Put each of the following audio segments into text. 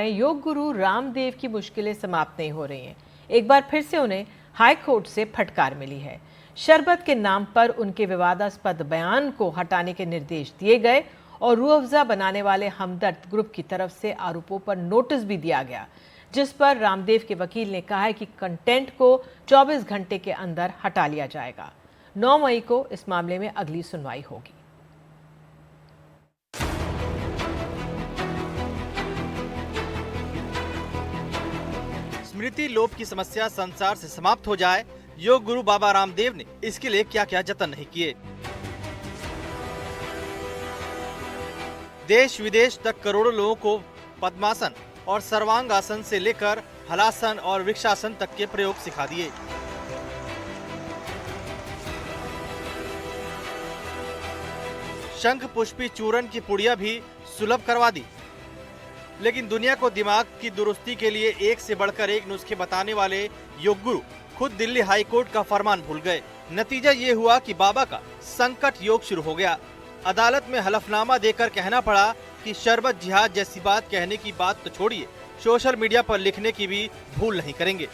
योग गुरु रामदेव की मुश्किलें समाप्त नहीं हो रही हैं। एक बार फिर से उन्हें हाई कोर्ट से फटकार मिली है। शरबत के नाम पर उनके विवादास्पद बयान को हटाने के निर्देश दिए गए और रूह अफ़ज़ा बनाने वाले हमदर्द ग्रुप की तरफ से आरोपों पर नोटिस भी दिया गया, जिस पर रामदेव के वकील ने कहा है कि कंटेंट को 24 घंटे के अंदर हटा लिया जाएगा। 9 मई को इस मामले में अगली सुनवाई होगी। स्मृति लोप की समस्या संसार से समाप्त हो जाए, योग गुरु बाबा रामदेव ने इसके लिए क्या क्या जतन नहीं किए। देश विदेश तक करोड़ों लोगों को पद्मासन और सर्वांग आसन से लेकर हलासन और वृक्षासन तक के प्रयोग सिखा दिए। शंख पुष्पी चूर्ण की पुड़िया भी सुलभ करवा दी। लेकिन दुनिया को दिमाग की दुरुस्ती के लिए एक से बढ़कर एक नुस्खे बताने वाले योग गुरु खुद दिल्ली हाई कोर्ट का फरमान भूल गए। नतीजा ये हुआ कि बाबा का संकट योग शुरू हो गया। अदालत में हलफनामा देकर कहना पड़ा कि शरबत जिहाद जैसी बात कहने की बात तो छोड़िए, सोशल मीडिया पर लिखने की भी भूल नहीं करेंगे।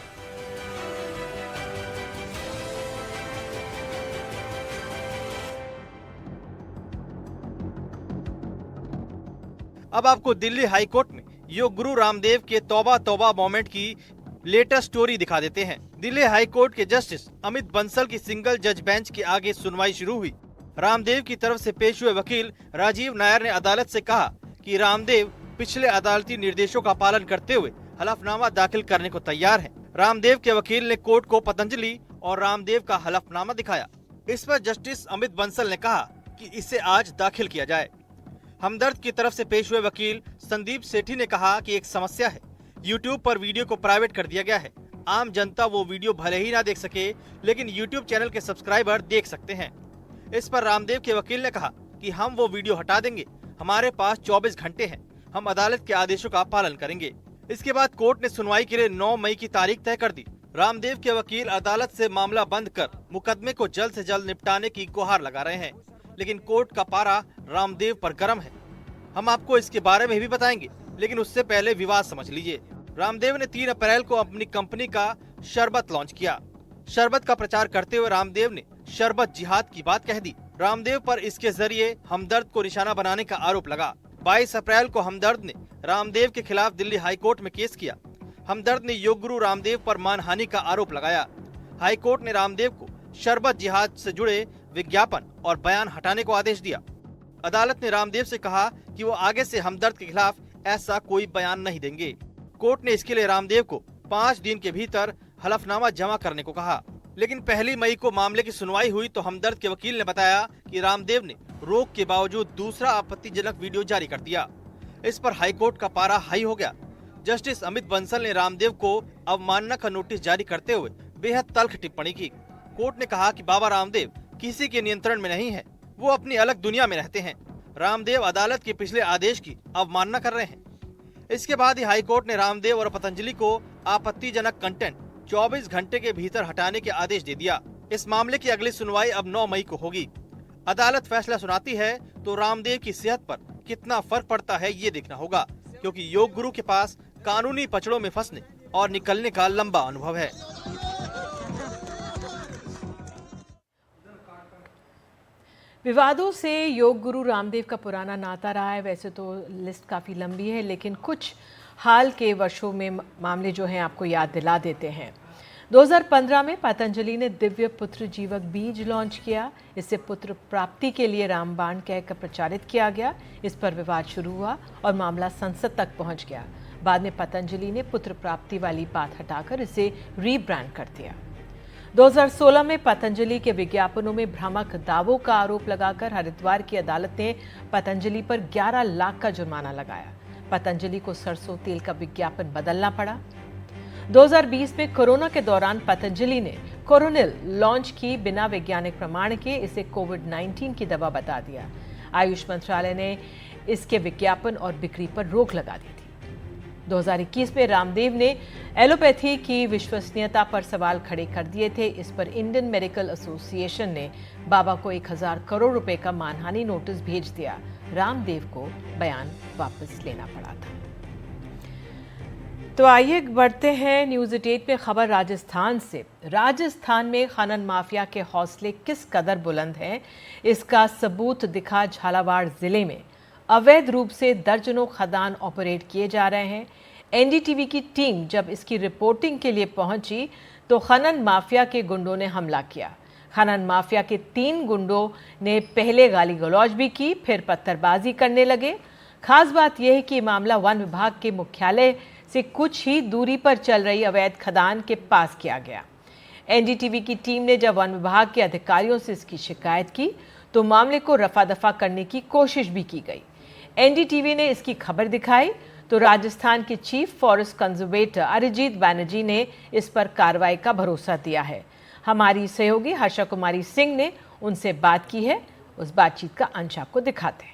अब आपको दिल्ली हाई कोर्ट में योग गुरु रामदेव के तौबा तौबा मोमेंट की लेटेस्ट स्टोरी दिखा देते हैं। दिल्ली हाई कोर्ट के जस्टिस अमित बंसल की सिंगल जज बेंच के आगे सुनवाई शुरू हुई। रामदेव की तरफ से पेश हुए वकील राजीव नायर ने अदालत से कहा कि रामदेव पिछले अदालती निर्देशों का पालन करते हुए हलफनामा दाखिल करने को तैयार हैं। रामदेव के वकील ने कोर्ट को पतंजलि और रामदेव का हलफनामा दिखाया। इस पर जस्टिस अमित बंसल ने कहा कि इसे आज दाखिल किया जाए। हमदर्द की तरफ से पेश हुए वकील संदीप सेठी ने कहा कि एक समस्या है, यूट्यूब पर वीडियो को प्राइवेट कर दिया गया है। आम जनता वो वीडियो भले ही ना देख सके, लेकिन यूट्यूब चैनल के सब्सक्राइबर देख सकते हैं। इस पर रामदेव के वकील ने कहा कि हम वो वीडियो हटा देंगे, हमारे पास 24 घंटे हैं, हम अदालत के आदेशों का पालन करेंगे। इसके बाद कोर्ट ने सुनवाई के लिए 9 मई की तारीख तय कर दी। रामदेव के वकील अदालत से मामला बंद कर मुकदमे को जल्द से जल्द निपटाने की गुहार लगा रहे हैं, लेकिन कोर्ट का पारा रामदेव पर गर्म है। हम आपको इसके बारे में भी बताएंगे, लेकिन उससे पहले विवाद समझ लीजिए। रामदेव ने 3 अप्रैल को अपनी कंपनी का शरबत लॉन्च किया। शरबत का प्रचार करते हुए रामदेव ने शरबत जिहाद की बात कह दी। रामदेव पर इसके जरिए हमदर्द को निशाना बनाने का आरोप लगा। 22 अप्रैल को हमदर्द ने रामदेव के खिलाफ दिल्ली हाई कोर्ट में केस किया। हमदर्द ने योग गुरु रामदेव पर मानहानि का आरोप लगाया। हाई कोर्ट ने रामदेव को शरबत जिहाद से जुड़े विज्ञापन और बयान हटाने को आदेश दिया। अदालत ने रामदेव से कहा कि वो आगे से हमदर्द के खिलाफ ऐसा कोई बयान नहीं देंगे। कोर्ट ने इसके लिए रामदेव को 5 दिन के भीतर हलफनामा जमा करने को कहा। लेकिन 1 मई को मामले की सुनवाई हुई तो हमदर्द के वकील ने बताया कि रामदेव ने रोक के बावजूद दूसरा आपत्तिजनक वीडियो जारी कर दिया। इस पर हाईकोर्ट का पारा हाई हो गया। जस्टिस अमित बंसल ने रामदेव को अवमानना का नोटिस जारी करते हुए बेहद तल्ख टिप्पणी की। कोर्ट ने कहा कि बाबा रामदेव किसी के नियंत्रण में नहीं है, वो अपनी अलग दुनिया में रहते हैं। रामदेव अदालत के पिछले आदेश की अवमानना कर रहे हैं। इसके बाद ही हाईकोर्ट ने रामदेव और पतंजलि को आपत्तिजनक कंटेंट 24 घंटे के भीतर हटाने के आदेश दे दिया। इस मामले की अगली सुनवाई अब 9 मई को होगी। अदालत फैसला सुनाती है तो रामदेव की सेहत पर कितना फर्क पड़ता है ये देखना होगा, क्योंकि योग गुरु के पास कानूनी पचड़ों में फंसने और निकलने का लंबा अनुभव है। विवादों से योग गुरु रामदेव का पुराना नाता रहा है। वैसे तो लिस्ट काफ़ी लंबी है, लेकिन कुछ हाल के वर्षों में मामले जो हैं आपको याद दिला देते हैं। 2015 में पतंजलि ने दिव्य पुत्र जीवक बीज लॉन्च किया। इससे पुत्र प्राप्ति के लिए रामबाण कहकर प्रचारित किया गया। इस पर विवाद शुरू हुआ और मामला संसद तक पहुंच गया। बाद में पतंजलि ने पुत्र प्राप्ति वाली बात हटाकर इसे रीब्रांड कर दिया। 2016 में पतंजलि के विज्ञापनों में भ्रामक दावों का आरोप लगाकर हरिद्वार की अदालत ने पतंजलि पर 11 लाख का जुर्माना लगाया। पतंजलि को सरसों तेल का विज्ञापन बदलना पड़ा। 2020 में कोरोना के दौरान पतंजलि ने कोरोनिल लॉन्च की। बिना वैज्ञानिक प्रमाण के इसे कोविड-19 की दवा बता दिया। आयुष मंत्रालय ने इसके विज्ञापन और बिक्री पर रोक लगा दी थी। 2021 में रामदेव ने एलोपैथी की विश्वसनीयता पर सवाल खड़े कर दिए थे। इस पर इंडियन मेडिकल एसोसिएशन ने बाबा को 1000 करोड़ रुपए का मानहानि नोटिस भेज दिया। रामदेव को बयान वापस लेना पड़ा था। तो आइए बढ़ते हैं न्यूज़ 88 में खबर राजस्थान से। राजस्थान में खनन माफिया के हौसले किस कदर बुलंद हैं, इसका सबूत दिखा झालावाड़ जिले में। अवैध रूप से दर्जनों खदान ऑपरेट किए जा रहे हैं। एनडीटीवी की टीम जब इसकी रिपोर्टिंग के लिए पहुंची तो खनन माफिया के गुंडों ने हमला किया। खनन माफिया के 3 गुंडों ने पहले गाली गलौज भी की, फिर पत्थरबाजी करने लगे। खास बात यह है कि मामला वन विभाग के मुख्यालय से कुछ ही दूरी पर चल रही अवैध खदान के पास किया गया। एनडीटीवी की टीम ने जब वन विभाग के अधिकारियों से इसकी शिकायत की तो मामले को रफा दफा करने की कोशिश भी की गई। एनडीटीवी ने इसकी खबर दिखाई तो राजस्थान के chief forest conservator Arijit Banerjee ने इस पर कार्रवाई का भरोसा दिया है। हमारी सहयोगी हर्षा कुमारी सिंह ने उनसे बात की है। उस बातचीत का अंश आपको दिखाते हैं।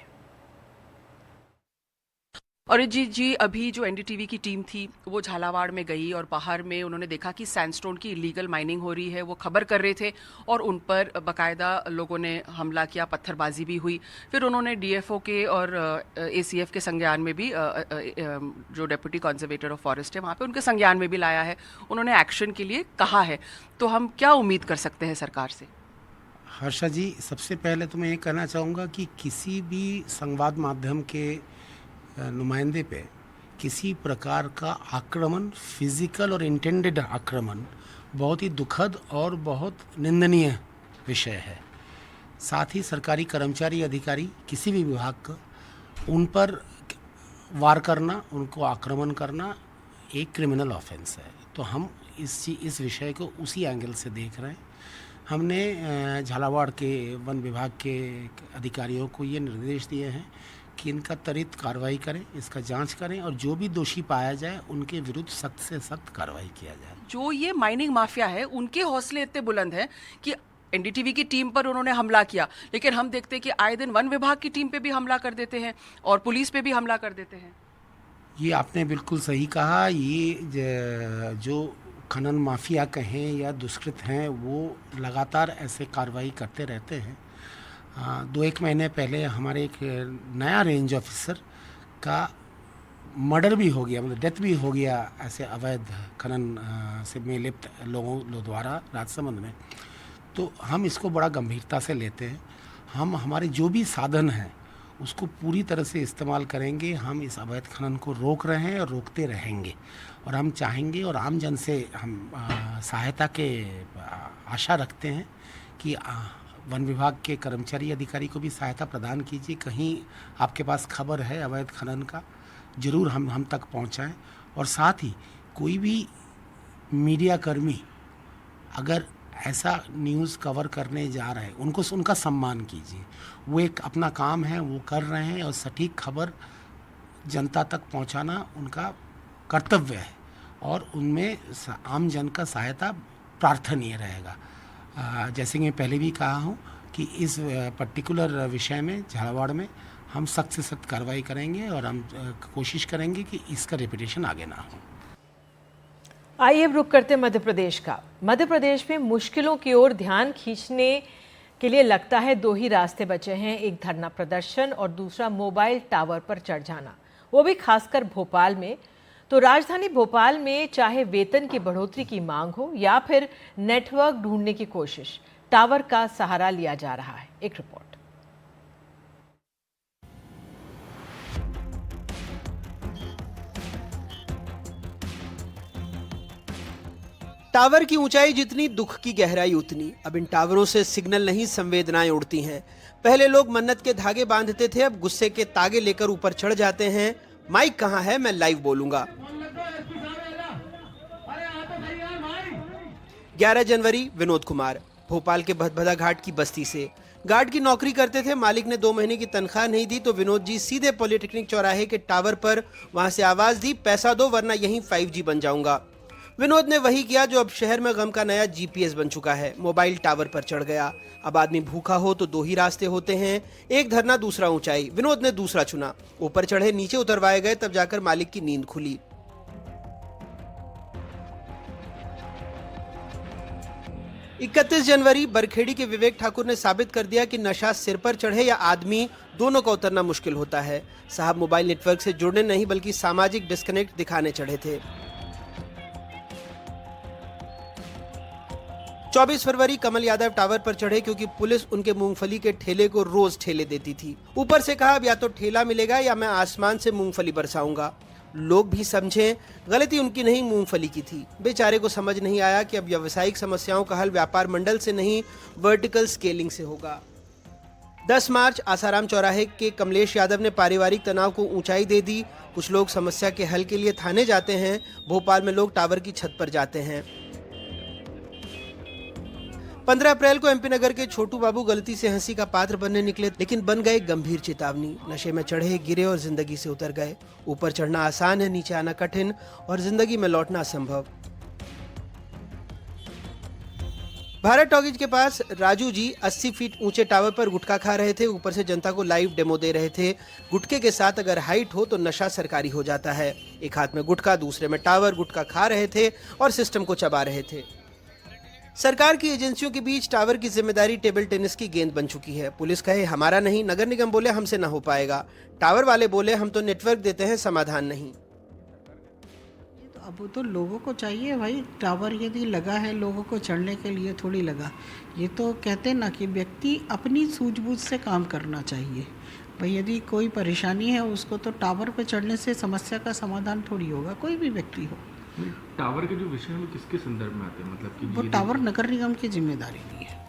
और जी अभी जो एनडीटीवी की टीम थी वो झालावाड़ में गई और बाहर में उन्होंने देखा कि सैंडस्टोन की इलीगल माइनिंग हो रही है। वो खबर कर रहे थे और उन पर बाकायदा लोगों ने हमला किया, पत्थरबाजी भी हुई। फिर उन्होंने डीएफओ के और एसीएफ के संज्ञान में भी जो डेप्यूटी कंजर्वेटर ऑफ फॉरेस्ट है वहाँ पे उनके संज्ञान में भी लाया है। उन्होंने एक्शन के लिए कहा है। तो हम क्या उम्मीद कर सकते हैं सरकार से? हर्षा जी, सबसे पहले तो मैं ये कहना चाहूँगा कि किसी भी संवाद माध्यम के नुमाइंदे पे किसी प्रकार का आक्रमण, फिजिकल और इंटेंडेड आक्रमण बहुत ही दुखद और बहुत निंदनीय विषय है। साथ ही सरकारी कर्मचारी, अधिकारी, किसी भी विभाग का उन पर वार करना, उनको आक्रमण करना एक क्रिमिनल ऑफेंस है। तो हम इस विषय को उसी एंगल से देख रहे हैं। हमने झालावाड़ के वन विभाग के अधिकारियों को ये निर्देश दिए हैं कि इनका त्वरित कार्रवाई करें, इसका जांच करें और जो भी दोषी पाया जाए उनके विरुद्ध सख्त से सख्त कार्रवाई किया जाए। जो ये माइनिंग माफिया है उनके हौसले इतने बुलंद हैं कि एनडीटीवी की टीम पर उन्होंने हमला किया, लेकिन हम देखते हैं कि आए दिन वन विभाग की टीम पे भी हमला कर देते हैं और पुलिस पे भी हमला कर देते हैं। ये आपने बिल्कुल सही कहा। ये जो खनन माफिया कहें या दुष्कृत हैं वो लगातार ऐसे कार्रवाई करते रहते हैं। 2-1 महीने पहले हमारे एक नया रेंज ऑफिसर का मर्डर भी हो गया, मतलब डेथ भी हो गया ऐसे अवैध खनन से में लिप्त लोगों द्वारा राजसमंद में। तो हम इसको बड़ा गंभीरता से लेते हैं। हम हमारे जो भी साधन हैं उसको पूरी तरह से इस्तेमाल करेंगे। हम इस अवैध खनन को रोक रहे हैं और रोकते रहेंगे और हम चाहेंगे और आम जन से हम सहायता के आशा रखते हैं कि वन विभाग के कर्मचारी, अधिकारी को भी सहायता प्रदान कीजिए। कहीं आपके पास खबर है अवैध खनन का, ज़रूर हम तक पहुंचाएं। और साथ ही कोई भी मीडिया कर्मी अगर ऐसा न्यूज़ कवर करने जा रहे हैं उनका सम्मान कीजिए। वो एक अपना काम है, वो कर रहे हैं और सटीक खबर जनता तक पहुंचाना उनका कर्तव्य है और उनमें आम जन का सहायता प्रार्थनीय रहेगा। जैसे कि मैं पहले भी कहा हूँ कि इस पर्टिकुलर विषय में झालावाड़ में हम सख्त से सख्त कार्रवाई करेंगे और हम कोशिश करेंगे कि इसका रेपुटेशन आगे ना हो। आइए अब रुक करते मध्य प्रदेश का। मध्य प्रदेश में मुश्किलों की ओर ध्यान खींचने के लिए लगता है 2 ही रास्ते बचे हैं, एक धरना प्रदर्शन और दूसरा मोबाइल टावर पर चढ़ जाना, वो भी खासकर भोपाल में। तो राजधानी भोपाल में चाहे वेतन की बढ़ोतरी की मांग हो या फिर नेटवर्क ढूंढने की कोशिश, टावर का सहारा लिया जा रहा है। एक रिपोर्ट। टावर की ऊंचाई जितनी, दुख की गहराई उतनी। अब इन टावरों से सिग्नल नहीं, संवेदनाएं उड़ती हैं। पहले लोग मन्नत के धागे बांधते थे, अब गुस्से के तागे लेकर ऊपर चढ़ जाते हैं। माइक कहाँ है, मैं लाइव बोलूंगा। 11 जनवरी, विनोद कुमार भोपाल के भदभदा घाट की बस्ती से गार्ड की नौकरी करते थे। मालिक ने 2 महीने की तनख्वाह नहीं दी तो विनोद जी सीधे पॉलिटेक्निक चौराहे के टावर पर वहां से आवाज दी, पैसा दो वरना यहीं 5G बन जाऊंगा। विनोद ने वही किया जो अब शहर में गम का नया GPS बन चुका है। मोबाइल टावर पर चढ़ गया। अब आदमी भूखा हो तो 2 ही रास्ते होते हैं, एक धरना, दूसरा ऊंचाई। विनोद ने दूसरा चुना। ऊपर चढ़े, नीचे उतरवाए गए, तब जाकर मालिक की नींद खुली। 31 जनवरी, बरखेड़ी के विवेक ठाकुर ने साबित कर दिया कि नशा सिर पर चढ़े या आदमी, दोनों का उतरना मुश्किल होता है। साहब मोबाइल नेटवर्क से जुड़ने नहीं बल्कि सामाजिक डिस्कनेक्ट दिखाने चढ़े थे। 24 फरवरी कमल यादव टावर पर चढ़े क्योंकि पुलिस उनके मूंगफली के ठेले को रोज ठेले देती थी। ऊपर से कहा अब या तो ठेला मिलेगा या मैं आसमान से मूंगफली बरसाऊंगा। लोग भी समझें, गलती उनकी नहीं, मूंगफली की थी। बेचारे को समझ नहीं आया कि अब व्यावसायिक समस्याओं का हल व्यापार मंडल से नहीं, वर्टिकल स्केलिंग से होगा। 10 मार्च आसाराम चौराहे के कमलेश यादव ने पारिवारिक तनाव को ऊंचाई दे दी। कुछ लोग समस्या के हल के लिए थाने जाते हैं, भोपाल में लोग टावर की छत पर जाते हैं। 15 अप्रैल को एमपी नगर के छोटू बाबू गलती से हंसी का पात्र बनने निकले, लेकिन बन गए गंभीर चेतावनी। नशे में चढ़े, गिरे और जिंदगी से उतर गए। ऊपर चढ़ना आसान है, नीचे आना कठिन और जिंदगी में लौटना असंभव। भारत टॉकीज के पास राजू जी 80 फीट ऊंचे टावर पर गुटखा खा रहे थे। ऊपर से जनता को लाइव डेमो दे रहे थे। गुटखे के साथ अगर हाइट हो तो नशा सरकारी हो जाता है। एक हाथ में गुटखा, दूसरे में टावर। गुटखा खा रहे थे और सिस्टम को चबा रहे थे। सरकार की एजेंसियों के बीच टावर की जिम्मेदारी टेबल टेनिस की गेंद बन चुकी है। पुलिस कहे हमारा नहीं, नगर निगम बोले हमसे ना हो पाएगा, टावर वाले बोले हम तो नेटवर्क देते हैं, समाधान नहीं। अब तो लोगों को चाहिए भाई, टावर यदि लगा है लोगों को चढ़ने के लिए थोड़ी लगा। ये तो कहते हैं ना कि व्यक्ति अपनी सूझबूझ से काम करना चाहिए। भाई यदि कोई परेशानी है उसको तो टावर पर चढ़ने से समस्या का समाधान थोड़ी होगा, कोई भी व्यक्ति हो। टावर के जो विषय में किसके संदर्भ में आते हैं, मतलब कि वो टावर नगर निगम की जिम्मेदारी नहीं है।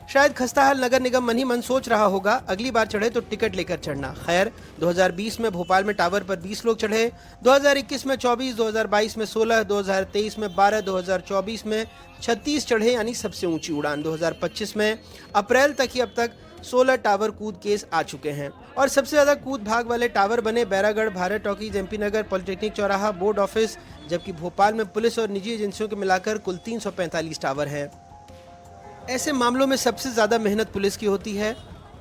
शायद खस्ताहाल नगर निगम मन ही मन सोच रहा होगा अगली बार चढ़े तो टिकट लेकर चढ़ना। खैर 2020 में भोपाल में टावर पर 20 लोग चढ़े, 2021 में 24, 2022 में 16, 2023 में 12, 2024 में 36 चढ़े, यानी सबसे ऊंची उड़ान। 2025 में अप्रैल तक ही अब तक 16 टावर कूद केस आ चुके हैं और सबसे ज्यादा कूद भाग वाले टावर बने बैरागढ़, भारत टॉकीज, एमपी नगर, पॉलिटेक्निक चौराहा, बोर्ड ऑफिस, जबकि भोपाल में पुलिस और निजी एजेंसियों के मिलाकर कुल 345 टावर हैं। ऐसे मामलों में सबसे ज्यादा मेहनत पुलिस की होती है।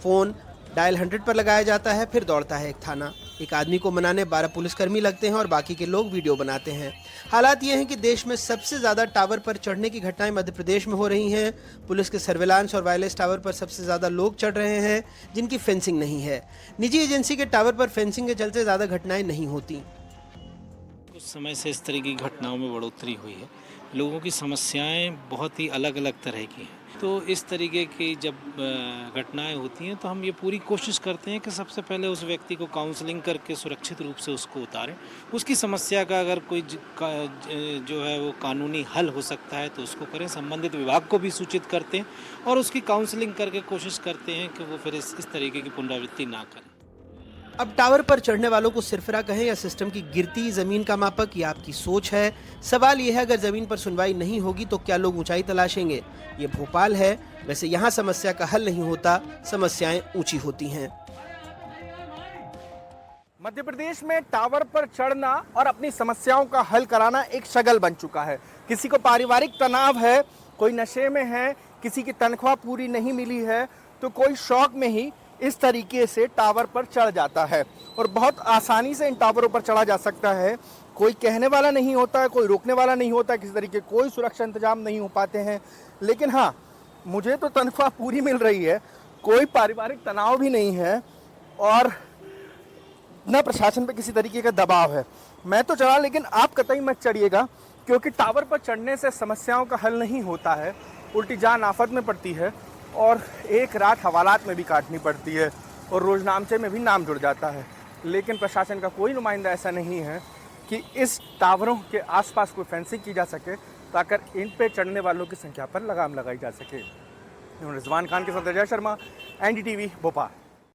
फोन डायल 100 पर लगाया जाता है, फिर दौड़ता है एक थाना। एक आदमी को मनाने 12 पुलिसकर्मी लगते हैं और बाकी के लोग वीडियो बनाते हैं। हालात ये हैं कि देश में सबसे ज्यादा टावर पर चढ़ने की घटनाएं मध्य प्रदेश में हो रही हैं। पुलिस के सर्विलांस और वायरलेस टावर पर सबसे ज्यादा लोग चढ़ रहे हैं जिनकी फेंसिंग नहीं है। निजी एजेंसी के टावर पर फेंसिंग के चलते ज्यादा घटनाएं नहीं होती। कुछ समय से इस तरह की घटनाओं में बढ़ोतरी हुई है। लोगों की समस्याएं बहुत ही अलग अलग तरह की हैं। तो इस तरीके की जब घटनाएं होती हैं तो हम ये पूरी कोशिश करते हैं कि सबसे पहले उस व्यक्ति को काउंसलिंग करके सुरक्षित रूप से उसको उतारें। उसकी समस्या का अगर कोई जो है वो कानूनी हल हो सकता है तो उसको करें। संबंधित विभाग को भी सूचित करते हैं और उसकी काउंसलिंग करके कोशिश करते हैं कि वो फिर इस तरीके की पुनरावृत्ति ना करें। अब टावर पर चढ़ने वालों को सिरफिरा कहें या सिस्टम की गिरती जमीन का मापक, ये आपकी सोच है। सवाल ये है अगर जमीन पर सुनवाई नहीं होगी तो क्या लोग ऊंचाई तलाशेंगे? ये भोपाल है, वैसे यहाँ समस्या का हल नहीं होता, समस्याएं ऊंची होती हैं। मध्य प्रदेश में टावर पर चढ़ना और अपनी समस्याओं का हल कराना एक शगल बन चुका है। किसी को पारिवारिक तनाव है, कोई नशे में है, किसी की तनख्वाह पूरी नहीं मिली है, तो कोई शौक में ही इस तरीके से टावर पर चढ़ जाता है और बहुत आसानी से इन टावरों पर चढ़ा जा सकता है। कोई कहने वाला नहीं होता है, कोई रोकने वाला नहीं होता है, किसी तरीके कोई सुरक्षा इंतजाम नहीं हो पाते हैं। लेकिन हाँ, मुझे तो तनख्वाह पूरी मिल रही है, कोई पारिवारिक तनाव भी नहीं है और न प्रशासन पे किसी तरीके का दबाव है। मैं तो चढ़ा, लेकिन आप कतई मत चढ़िएगा, क्योंकि टावर पर चढ़ने से समस्याओं का हल नहीं होता है, उल्टी जान आफत में पड़ती है और एक रात हवालात में भी काटनी पड़ती है और रोजनामचे में भी नाम जुड़ जाता है। लेकिन प्रशासन का कोई नुमाइंदा ऐसा नहीं है कि इस टावरों के आसपास कोई फेंसिंग की जा सके ताकि इन पे चढ़ने वालों की संख्या पर लगाम लगाई जा सके। रिजवान खान के साथ अजय शर्मा, NDTV भोपाल।